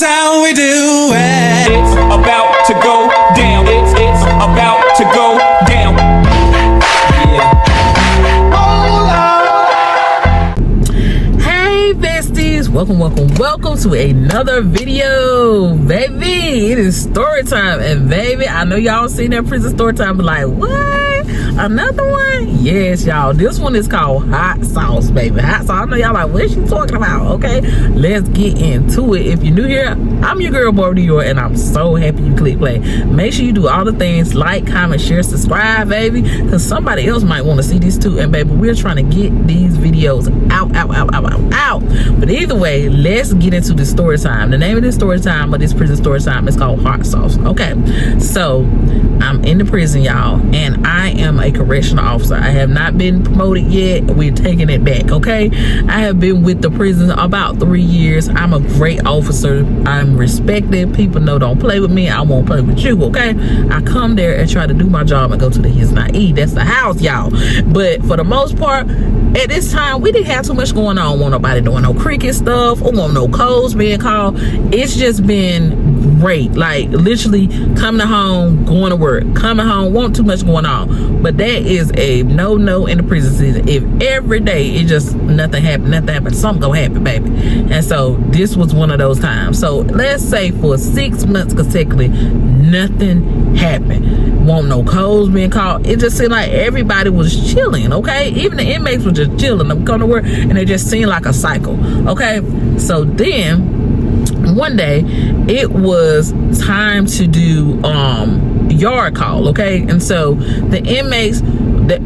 is how we do it. It's about to go down. It's about to go down. Hey besties, welcome to another video, baby. It is story time, and baby, I know y'all seen that prison story time, but like, what? Another one? Yes, y'all. This one is called Hot Sauce, baby. Hot Sauce. I know y'all like, what is she talking about? Okay, let's get into it. If you're new here, I'm your girl, Boy New York, and I'm so happy you click play. Make sure you do all the things, like, comment, share, subscribe, baby, because somebody else might want to see this too. And baby, we're trying to get these videos out. But either way, let's get into the story time. The name of this story time, or this prison story time, is called Hot Sauce. Okay, so I'm in the prison, y'all, and I am a correctional officer. I have not been promoted yet. We're taking it back. Okay, I have been with the prison about 3 years. I'm a great officer. I'm respected. People know don't play with me. I won't play with you. Okay, I come there and try to do my job and go to the His Not Eat. That's the house, y'all. But for the most part, at this time, we didn't have too much going on. Want nobody doing no cricket stuff, or want no codes being called. It's just been great. Like literally coming home, going to work, coming home, want too much going on. But that is a no in the prison season. If every day it just nothing happened, something gonna happen, baby. And so this was one of those times. So let's say for 6 months consecutively, nothing happened. Want no codes being called. It just seemed like everybody was chilling. Okay, even the inmates were just chilling. I'm going to work, and it just seemed like a cycle. Okay, so then one day it was time to do yard call. Okay, and so the inmates,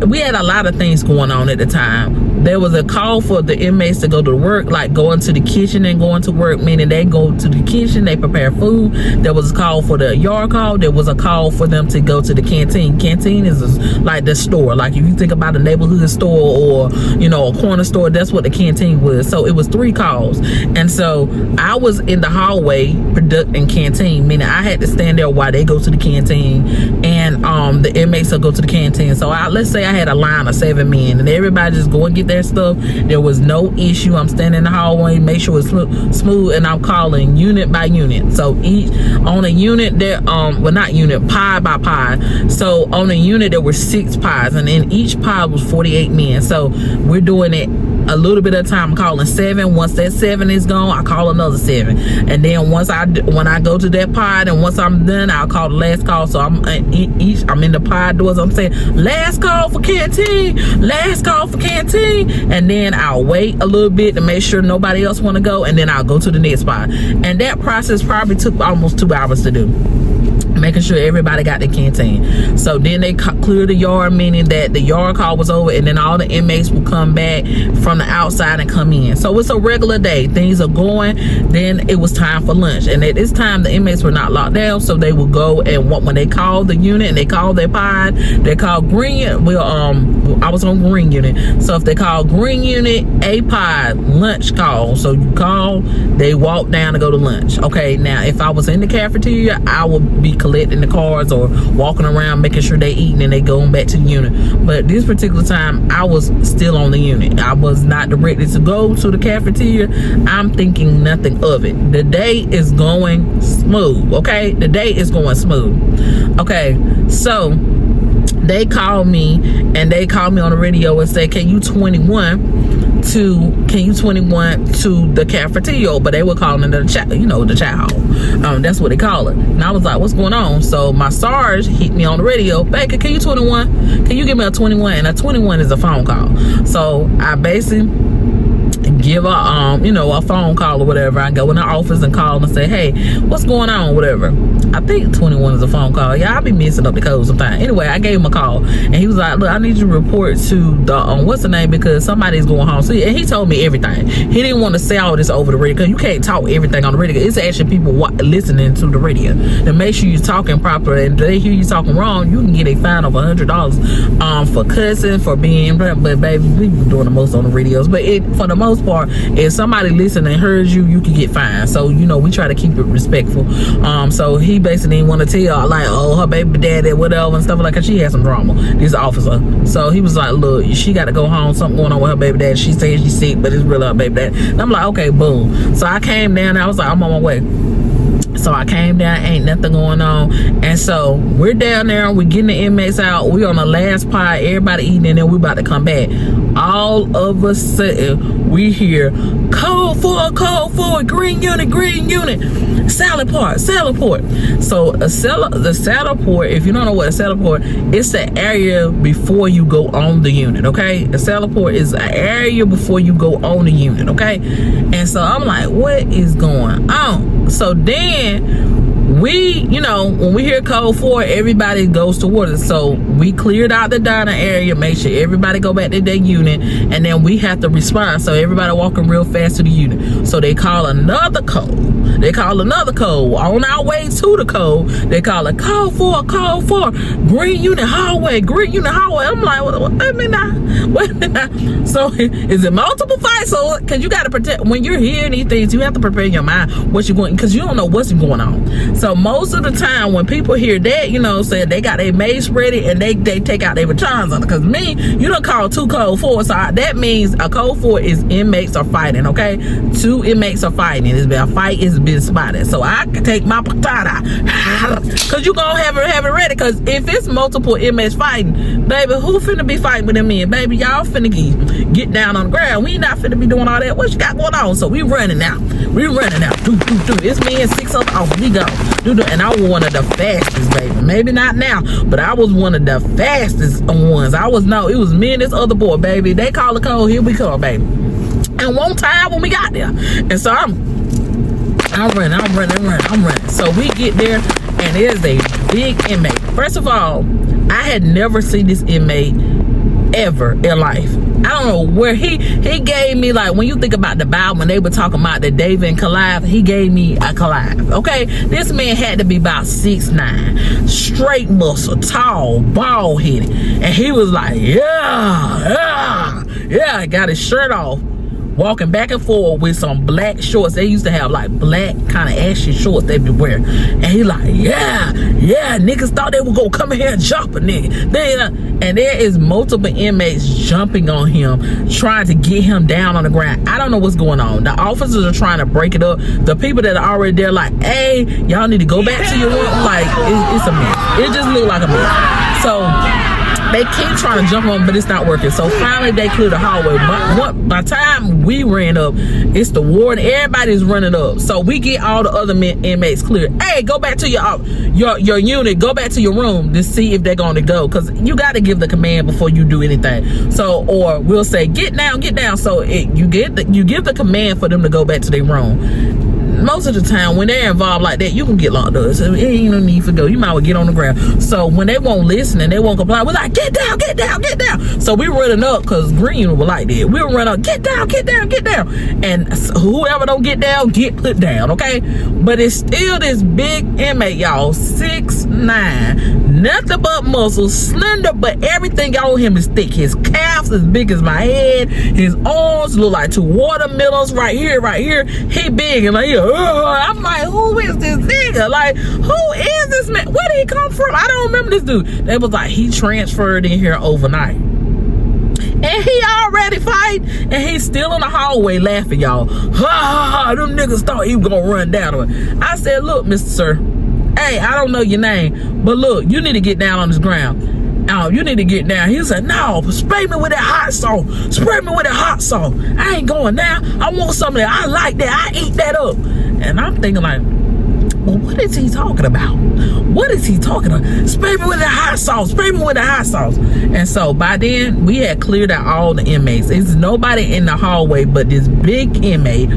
we had a lot of things going on at the time. There was a call for the inmates to go to work, like going to the kitchen and going to work, meaning they go to the kitchen, they prepare food. There was a call for the yard call. There was a call for them to go to the canteen. Canteen is like the store. Like if you think about a neighborhood store or, you know, a corner store, that's what the canteen was. So it was 3 calls. And so I was in the hallway conducting canteen, meaning I had to stand there while they go to the canteen and the inmates will go to the canteen. So let's say I had a line of 7 men and everybody just go and get their stuff. There was no issue. I'm standing in the hallway, make sure it's smooth, and I'm calling unit by unit. So each on a unit there, well not unit, pie by pie. So on a unit there were 6 pies, and in each pie was 48 men. So we're doing it a little bit of time. I'm calling 7. Once that 7 is gone, I call another 7, and then when I go to that pod, and once I'm done, I'll call the last call. So I'm in the pod doors. I'm saying last call for canteen, and then I'll wait a little bit to make sure nobody else want to go, and then I'll go to the next pod. And that process probably took almost 2 hours to do, making sure everybody got the canteen. So then they cleared the yard, meaning that the yard call was over, and then all the inmates will come back from the outside and come in. So it's a regular day. Things are going. Then it was time for lunch, and at this time the inmates were not locked down, so they would go and when they called the unit and they called their pod, they called green. Well, I was on green unit. So if they called green unit, a pod, lunch call. So you call, they walk down to go to lunch. Okay, now if I was in the cafeteria, I would be collecting the cards or walking around making sure they eating and they going back to the unit. But this particular time I was still on the unit. I was not directed to go to the cafeteria. I'm thinking nothing of it. The day is going smooth. Okay, the day is going smooth. Okay, so they called me on the radio and said, can you 21 to the cafeteria? But they were calling it the chat hall. That's what they call it. And I was like, what's going on? So my sarge hit me on the radio, Baker, can you 21? Can you give me a 21? And a 21 is a phone call. So I basically give a phone call or whatever. I go in the office and call and say, hey, what's going on, whatever. I think 21 is a phone call. Yeah, I be messing up the code sometimes. Anyway, I gave him a call, and he was like, look, I need you to report to the what's the name, because somebody's going home. So, and he told me everything. He didn't want to say all this over the radio, because you can't talk everything on the radio. It's actually people listening to the radio. And make sure you're talking proper, and if they hear you talking wrong, you can get a fine of $100 for cussing, for being, but baby, we been doing the most on the radios. But for the most part, part, if somebody listened and heard you can get fined. So, you know, we try to keep it respectful. So he basically didn't want to tell, like, oh, her baby daddy, whatever, and stuff like that. Cause she had some drama, this officer. So he was like, look, she got to go home. Something going on with her baby daddy. She saying she's sick, but it's really her baby daddy. And I'm like, okay, boom. So I came down and I was like, I'm on my way. So I came down, ain't nothing going on. And so we're down there, we getting the inmates out, we on the last pile, everybody eating, and then we about to come back. All of a sudden, we hear, code for, green unit, salad port. So the salad port, if you don't know what a salad port, it's the area before you go on the unit, okay? The salad port is an area before you go on the unit, okay? And so I'm like, what is going on? So then we, you know, when we hear code 4, everybody goes towards it. So we cleared out the dining area, make sure everybody go back to their unit, and then we have to respond. So everybody walking real fast to the unit. So they call another code. On our way to the code, they call it code 4, green unit hallway. I'm like, wait a minute. So is it multiple fights? So, because you got to protect, when you're hearing these things, you have to prepare your mind what you're going, because you don't know what's going on. So most of the time when people hear that, you know, say they got their mace ready and they take out their batons on it. Because me, you don't call 2 code 4, so that means a code 4 is inmates are fighting, okay? 2 inmates are fighting. It's been a fight, it's been spotted. So I can take my baton out, because you gonna have it ready. Because if it's multiple inmates fighting, baby, who finna be fighting with them men? Baby, y'all finna get down on the ground. We not finna be doing all that. What you got going on? So we running out. Do. It's me and 6 other officers. We go. And I was one of the fastest, baby. Maybe not now, but I was one of the fastest ones. It was me and this other boy, baby. They call the code, here we come, baby. And one time when we got there, and so I'm running. So we get there, and there's a big inmate. First of all, I had never seen this inmate ever in life. I don't know where he gave me, like, when you think about the Bible, when they were talking about the David and Goliath, he gave me a Goliath, okay? This man had to be about 6'9", straight muscle, tall, bald headed, and he was like, yeah, got his shirt off, walking back and forth with some black shorts. They used to have like black kind of ashy shorts they be wearing. And he like, yeah, niggas thought they were gonna come in here and jump a nigga. And there is multiple inmates jumping on him, trying to get him down on the ground. I don't know what's going on. The officers are trying to break it up. The people that are already there like, hey, y'all need to go back to your room. Like, it's a mess. It just looked like a mess. So they keep trying to jump on, but it's not working. So finally they clear the hallway. But by the time we ran up, it's the warden. Everybody's running up. So we get all the other inmates cleared. Hey, go back to your unit. Go back to your room to see if they're going to go. Because you got to give the command before you do anything. So, or we'll say, get down. So you give the command for them to go back to their room. Most of the time when they're involved like that, you can get locked up. So it ain't no need for go. You might well get on the ground. So when they won't listen and they won't comply, we're like, get down. So we running up, because Greenville was like that. We'll run up, get down. And whoever don't get down, get put down, okay? But it's still this big inmate, y'all, 6'9", nothing but muscles, slender, but everything on him is thick. His calves as big as my head. His arms look like 2 watermelons right here. He big and like, I'm like, who is this nigga? Like, who is this man? Where did he come from? I don't remember this dude. They was like, he transferred in here overnight. And he already fighting, and he's still in the hallway laughing, y'all. Them niggas thought he was gonna run down on him. I said, look, Mr. Sir, hey, I don't know your name, but look, you need to get down on this ground. You need to get down. He said, no, spray me with that hot sauce. I ain't going down. I want some of that. I like that. I eat that up. And I'm thinking like, well, what is he talking about? Spray me with the hot sauce. And so by then, we had cleared out all the inmates. There's nobody in the hallway but this big inmate.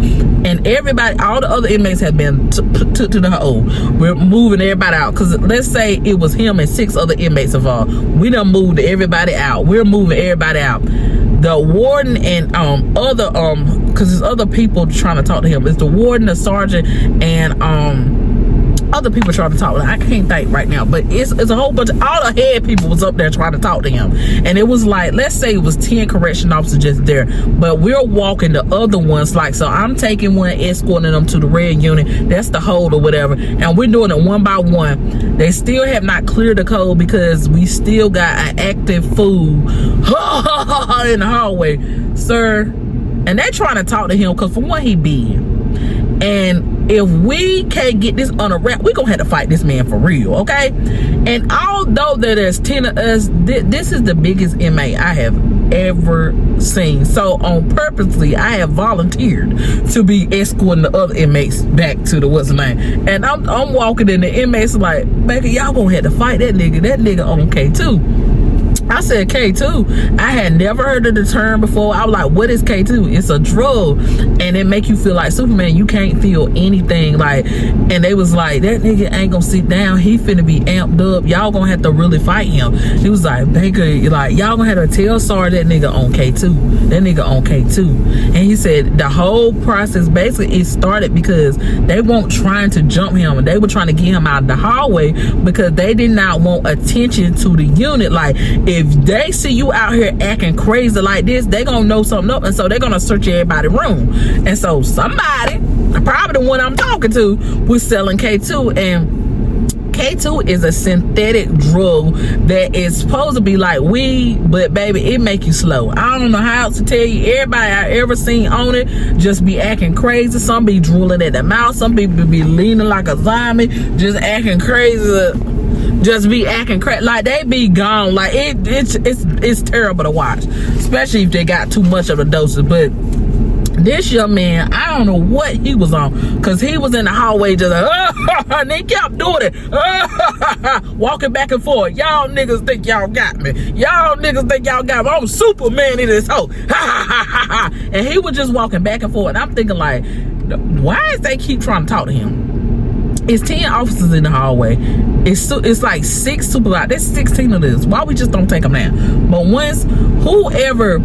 And everybody, all the other inmates have been took to the hole. We're moving everybody out. Because let's say it was him and 6 other inmates involved. We done moved everybody out. We're moving everybody out. The warden and other, because there's other people trying to talk to him. It's the warden, the sergeant, and other people trying to talk to him. I can't think right now, but it's a whole bunch of, all the head people was up there trying to talk to him. And it was like, let's say it was 10 correction officers just there, but we're walking the other ones, like, so I'm taking one, escorting them to the red unit, that's the hold or whatever, and we're doing it one by one. They still have not cleared the code because we still got an active fool in the hallway, sir. And they're trying to talk to him because for one, he big. And if we can't get this on a wrap, we're gonna have to fight this man for real, okay? And although there's 10 of us, this is the biggest inmate I have ever seen. So on purposely, I have volunteered to be escorting the other inmates back to the what's the name. And I'm walking in, the inmates are like, Baker, y'all gonna have to fight that nigga on K2. I said K2. I had never heard of the term before. I was like, what is K2? It's a drug, and it make you feel like Superman. You can't feel anything. Like, and they was like, that nigga ain't gonna sit down. He finna be amped up. Y'all gonna have to really fight him. He was like, Baker, like, y'all gonna have to tell Sarge that nigga on K2. That nigga on K2. And he said the whole process basically it started because they weren't trying to jump him, and they were trying to get him out of the hallway because they did not want attention to the unit. Like, if they see you out here acting crazy like this, they gonna know something up, and so they're gonna search everybody's room. And so somebody, probably the one I'm talking to, was selling K2, and K2 is a synthetic drug that is supposed to be like weed, but baby, it make you slow. I don't know how else to tell you. Everybody I ever seen on it just be acting crazy. Some be drooling at the mouth, some people be leaning like a zombie, just acting crazy. Just be acting crazy, like they be gone. Like it's terrible to watch, especially if they got too much of the doses. But this young man, I don't know what he was on, because he was in the hallway just like, and they kept doing it, walking back and forth. Y'all niggas think y'all got me. Y'all niggas think y'all got me. I'm Superman in this hoe. And he was just walking back and forth. And I'm thinking like, why is they keep trying to talk to him? It's 10 officers in the hallway. It's like 6 supervisors. There's 16 of this. Why we just don't take them down? But once whoever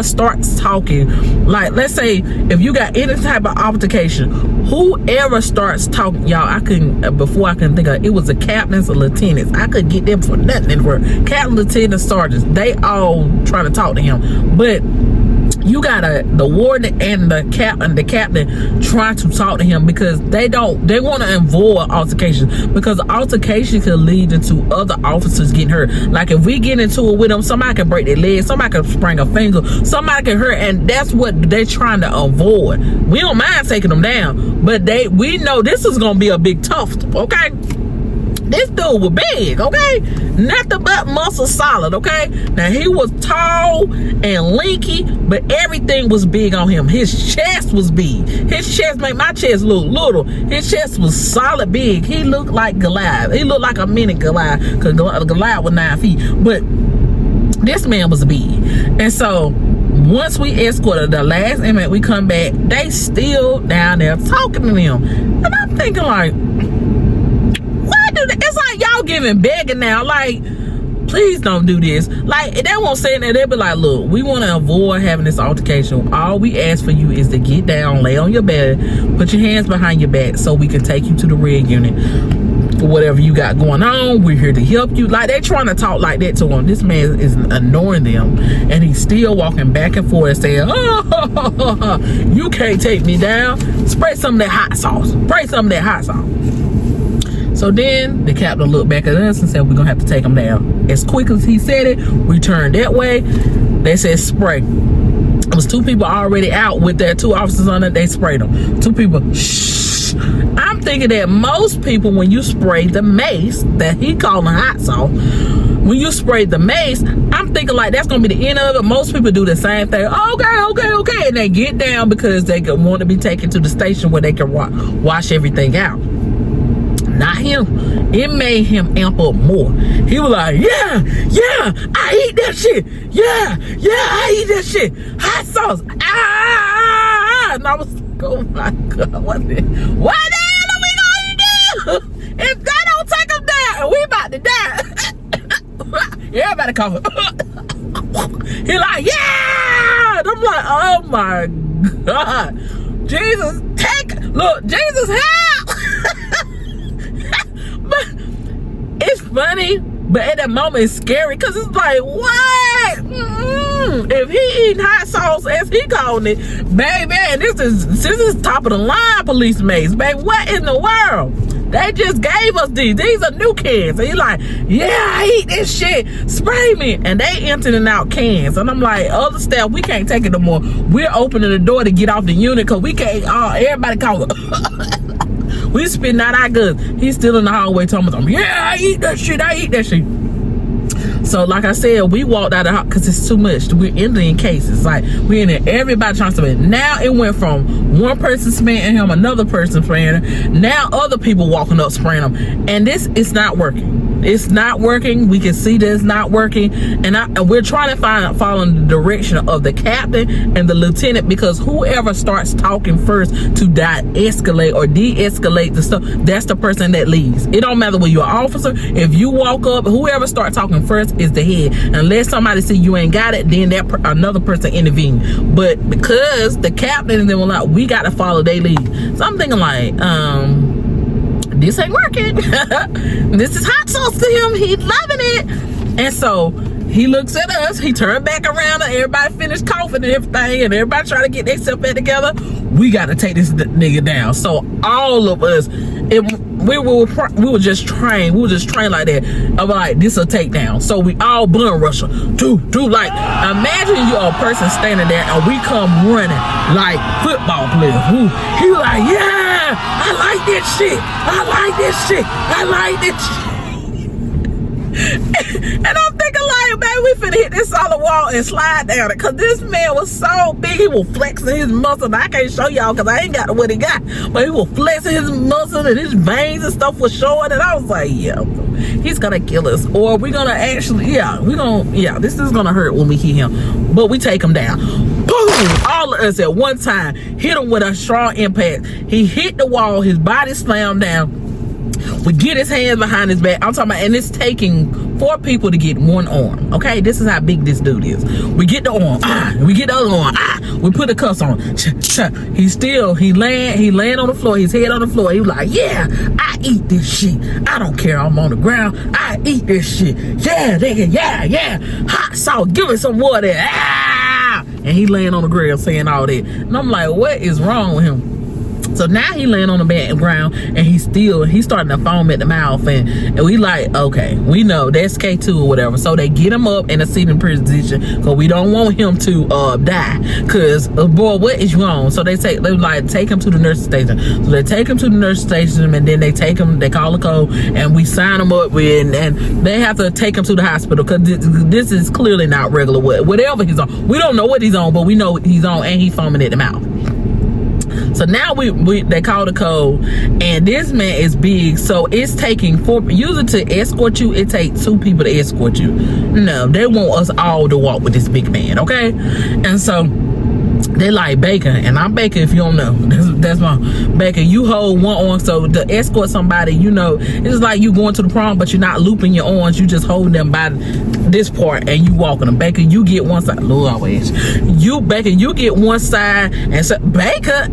starts talking, like let's say if you got any type of altercation, whoever starts talking, y'all, before I can think of it, was the captains or lieutenants. I could get them for nothing in the world. Captain, lieutenant, sergeants, they all trying to talk to him. But you got the warden and the captain trying to talk to him because they want to avoid altercation, because altercation could lead into other officers getting hurt. Like if we get into it with them, somebody can break their leg, somebody can sprain a finger, somebody can hurt, and that's what they're trying to avoid. We don't mind taking them down, but we know this is gonna be a big tough, okay? This dude was big, okay? Nothing but muscle solid, okay? Now, he was tall and lanky, but everything was big on him. His chest was big. His chest made my chest look little. His chest was solid big. He looked like Goliath. He looked like a mini Goliath, because Goliath was 9 feet. But this man was big. And so, once we escorted the last inmate, we come back, they still down there talking to him. And I'm thinking like, it's like y'all giving begging now, like, please don't do this. Like, they won't say that. They'll be like, look, we want to avoid having this altercation. All we ask for you is to get down, lay on your bed, put your hands behind your back so we can take you to the red unit for whatever you got going on. We're here to help you. Like, they trying to talk like that to him. This man is annoying them, and he's still walking back and forth saying, you can't take me down. Spray some of that hot sauce. Spray some of that hot sauce. So then the captain looked back at us and said, we're going to have to take him down. As quick as he said it, we turned that way. They said spray. It was 2 people already out with their 2 officers on it. They sprayed them. 2 people, shh. I'm thinking that most people, when you spray the mace, that he calling hot sauce, when you spray the mace, I'm thinking like that's going to be the end of it. Most people do the same thing. Okay. And they get down because they want to be taken to the station where they can wash everything out. Not him. It made him amp up more. He was like, yeah, I eat that shit. Yeah, I eat that shit. Hot sauce. And I was like, oh my God, what the hell are we gonna do? If they don't take him down, we about to die. Everybody call him. He like, yeah. And I'm like, oh my God. Jesus, Jesus, help. funny, but at that moment it's scary because it's like, what? If he eating hot sauce as he calling it, baby, and this is top of the line police Mace, baby, what in the world? They just gave us these are new cans. And he's like, yeah, I eat this shit, spray me. And they emptying and out cans, and I'm like, other staff, we can't take it no more. We're opening the door to get off the unit because we can't, everybody call it. We spitting out our guns. He's still in the hallway telling me, yeah, I eat that shit. So like I said, we walked out of the house because it's too much. We're ending cases. Like, we're in there, everybody trying to spray. Now it went from one person spraying him, another person spraying him. Now other people walking up spraying him. And this is not working. It's not working. We can see that it's not working. And we're trying to follow the direction of the captain and the lieutenant, because whoever starts talking first to escalate or de-escalate the stuff, that's the person that leaves. It don't matter whether you're an officer. If you walk up, whoever starts talking first is the head. Unless somebody see you ain't got it, then another person intervene. But because the captain and them were like, we got to follow their lead. So I'm thinking like, this ain't working. This is hot sauce to him. He's loving it. And so he looks at us, he turned back around, and everybody finished coughing and everything, and everybody trying to get themselves back together. We got to take this nigga down. So all of us, we were just trained. We were just trained like that. I was like, this a takedown. So we all bun rush her. Like, imagine you're a person standing there and we come running like football players. He was like, yeah, I like this shit. And I'm thinking like, man, we finna hit this solid wall and slide down it, because this man was so big. He was flexing his muscle. I can't show y'all because I ain't got what he got, but he was flexing his muscle and his veins and stuff was showing, and I was like, yeah, he's gonna kill us, or we're gonna actually, this is gonna hurt when we hit him. But we take him down. Boom! All of us at one time hit him with a strong impact. He hit the wall, his body slammed down. We get his hands behind his back. I'm talking about, and it's taking 4 people to get one arm. Okay, this is how big this dude is. We get the arm, we get the other arm, we put the cuffs on. He laying on the floor, his head on the floor. He was like, yeah, I eat this shit. I don't care, I'm on the ground. I eat this shit. Yeah, nigga, yeah. Hot sauce, give me some water. And he laying on the ground saying all that. And I'm like, what is wrong with him? So now he laying on the background and he's starting to foam at the mouth, and we like, okay, we know that's K2 or whatever. So they get him up in a sitting position because we don't want him to die. Because boy, what is wrong? So they take him to the nurse station. So they take him to the nurse station, and then they call the code, and we sign him up with, and they have to take him to the hospital because this is clearly not regular. Whatever he's on, we don't know what he's on, but we know he's on, and he's foaming at the mouth. So now they call the code, and this man is big, so it's taking 4. Usually to escort you, it takes 2 people to escort you. No, they want us all to walk with this big man, okay? And so they like, Baker, and I'm Baker if you don't know. That's my Baker. You hold one arm, so to escort somebody, it's like you going to the prom, but you're not looping your arms. You just holding them by this part and you walking them. Baker, you get one side. Lord, always. Baker, you get one side, and so Baker,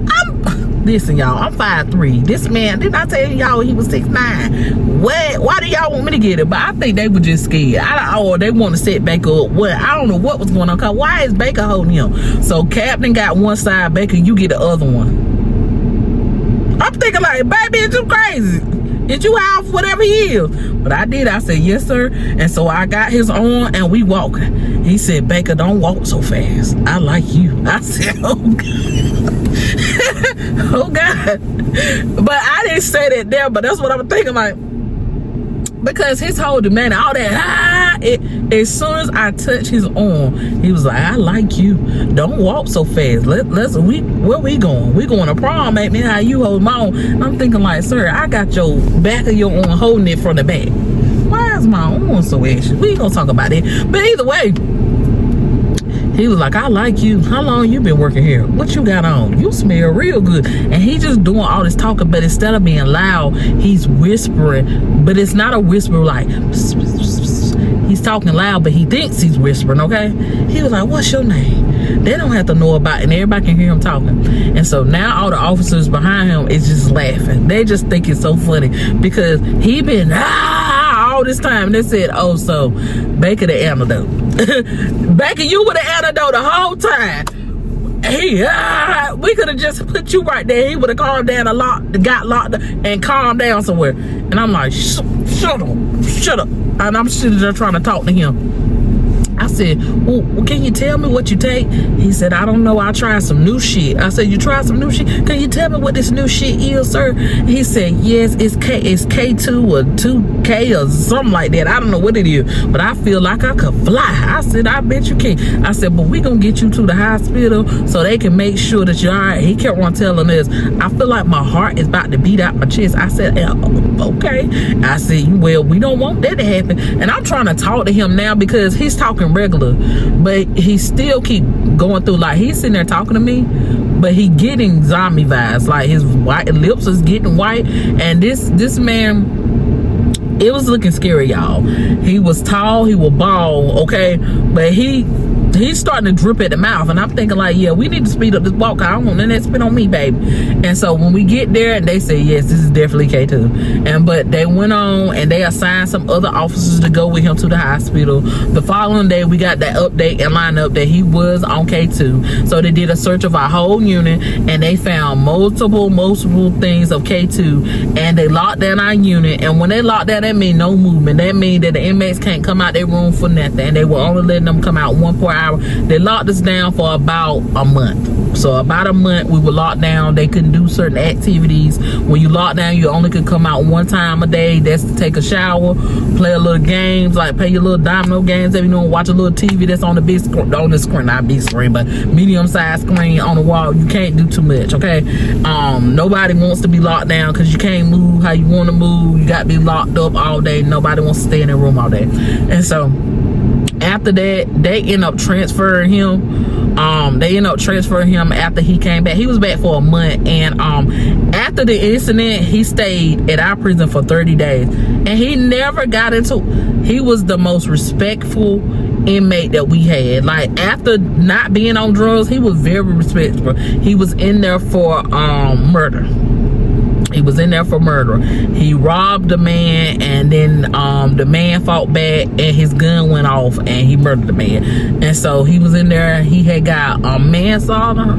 listen, y'all, I'm 5'3". This man, didn't I tell y'all he was 6'9"? Why do y'all want me to get it? But I think they were just scared. Or they want to set Baker up. I don't know what was going on. Cause why is Baker holding him? So Captain got one side, Baker, you get the other one. I'm thinking like, baby, is you crazy? Did you have whatever he is? But I did. I said, yes, sir. And so I got his arm and we walk. He said, Baker, don't walk so fast. I like you. I said, oh, God. Oh, God. But I didn't say that there, but that's what I'm thinking like. Because his whole demeanor, all that, as soon as I touched his arm, he was like, I like you. Don't walk so fast. Where we going? We going to prom, make me how you hold my arm. And I'm thinking like, sir, I got your back of your arm holding it from the back. Why is my arm so ashy? We ain't gonna talk about it. But either way, he was like, I like you. How long you been working here? What you got on? You smell real good. And he just doing all this talking, but instead of being loud, he's whispering. But it's not a whisper like, pss, pss, pss, pss. He's talking loud, but he thinks he's whispering, okay? He was like, what's your name? They don't have to know about it, and everybody can hear him talking. And so now all the officers behind him is just laughing. They just think it's so funny because he been, all all this time. And they said, oh, so Baker the antidote. Baker, you were the antidote the whole time. We could have just put you right there. He would have calmed down got locked and calmed down somewhere. And I'm like, shut up. And I'm sitting there trying to talk to him. I said, well, can you tell me what you take? He said, I don't know. I tried some new shit. I said, you tried some new shit? Can you tell me what this new shit is, sir? He said, yes, it's K2 or 2K or something like that. I don't know what it is, but I feel like I could fly. I said, I bet you can. I said, but we gonna get you to the hospital so they can make sure that you're all right. He kept on telling us, I feel like my heart is about to beat out my chest. I said, okay. I said, well, we don't want that to happen. And I'm trying to talk to him now because he's talking regular, but he still keep going through, like he's sitting there talking to me, but he getting zombie vibes, like his white lips is getting white. And this man, it was looking scary, y'all. He was tall, he was bald, okay, but he's starting to drip at the mouth, and I'm thinking like, yeah, we need to speed up this walk. I don't want none of that spit on me, baby. And so when we get there, they say, yes, this is definitely K2. But they went on and they assigned some other officers to go with him to the hospital. The following day, we got that update and line up that he was on K2. So they did a search of our whole unit, and they found multiple things of K2, and they locked down our unit. And when they locked down, that mean no movement. That mean that the inmates can't come out their room for nothing, and they were only letting them come out 1 per hour. They locked us down for about a month. So about a month we were locked down. They couldn't do certain activities. When you lock down, you only could come out 1 time a day. That's to take a shower, play a little games, like play your little domino games, if you know, watch a little TV that's on the big screen, on the screen, not big screen, but medium sized screen on the wall. You can't do too much, okay? Nobody wants to be locked down because you can't move how you want to move. You got to be locked up all day. Nobody wants to stay in their room all day. And so after that, they end up transferring him. After he came back. He was back for a month, and after the incident, he stayed at our prison for 30 days, and he never got into. He was the most respectful inmate that we had. Like, after not being on drugs, he was very respectful. He was in there for murder. He was in there for murder. He robbed a man, and then the man fought back, and his gun went off, and he murdered the man. And so he was in there. He had got manslaughter,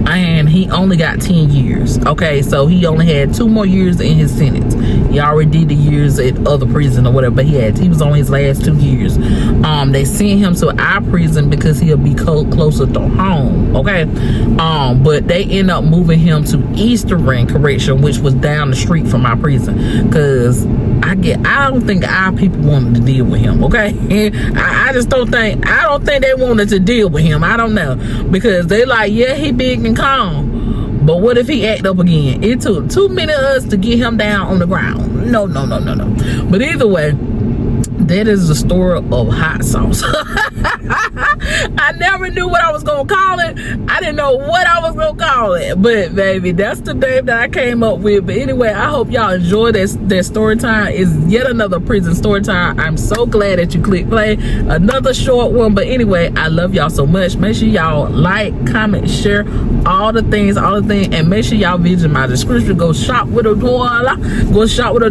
and he only got 10 years. Okay, so he only had 2 more years in his sentence. He already did the years at other prison or whatever, but he was on his last 2 years. They sent him to our prison because he'll be closer to home. Okay, but they end up moving him to Eastern Correctional, which was down the street from my prison, because I don't think our people wanted to deal with him. Okay, I don't think they wanted to deal with him. I don't know, because they like, yeah, he big and calm, but what if he act up again? It took too many of us to get him down on the ground. No. But either way, that is the story of hot sauce. I never knew what I was gonna call it. I didn't know what I was gonna call it, but baby, that's the name that I came up with. But anyway, I hope y'all enjoy that story time. Is yet another prison story time. I'm so glad that you clicked play. Another short one, but anyway, I love y'all so much. Make sure y'all like, comment, share, all the things, and make sure y'all visit my description. Go shop with a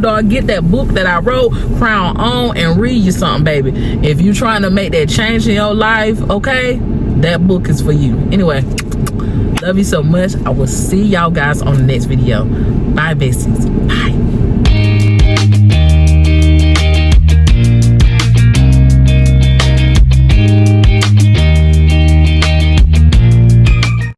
dog. Get that book that I wrote, Crown On, and read you something, baby. If you're trying to make that change in your life, okay, that book is for you. Anyway, love you so much. I will see y'all guys on the next video. Bye, besties. Bye.